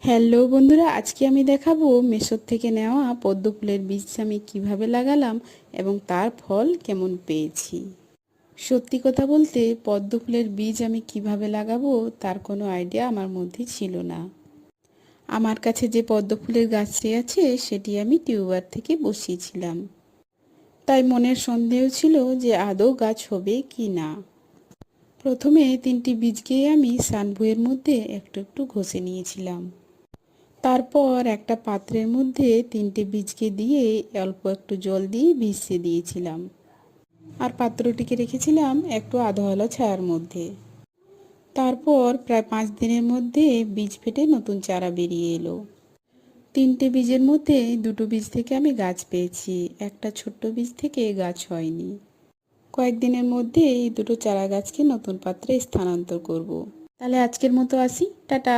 Hello বন্ধুরা, আজকে আমি দেখাবো মেশো থেকে নেওয়া পদ্ম ফুলের বীজ আমি কিভাবে লাগালাম এবং তার ফল কেমন পেয়েছি। সত্যি কথা বলতে পদ্ম ফুলের বীজ আমি কিভাবে লাগাবো তার কোনো আইডিয়া আমার মধ্যে ছিল না। আমার কাছে যে পদ্ম ফুলের গাছটি আছে সেটি আমি টিউবার থেকে বসিয়েছিলাম, তাই মনের সন্দেহ ছিল যে আদৌ গাছ হবে কি না। প্রথমে 3টি বীজকে আমি সানভুয়ের মধ্যে একটু একটু ঘষে নিয়েছিলাম। তারপর একটা পাত্রের মধ্যে 3টে বীজকে দিয়ে অল্প একটু জল দিয়ে ভিজিয়ে দিয়েছিলাম, আর পাত্রটিকে রেখেছিলাম একটু আধোয়ালো ছায়ার মধ্যে। তারপর প্রায় 5 দিনের মধ্যে বীজ ফেটে নতুন চারা বেরিয়ে এলো। 3টে বীজের মধ্যে 2টো বীজ থেকে আমি গাছ পেয়েছি, একটা ছোট্ট বীজ থেকে গাছ হয়নি। কয়েকদিনের মধ্যে এই 2টো চারা গাছকে নতুন পাত্রে স্থানান্তর করব। তাহলে আজকের মতো আসি, টাটা।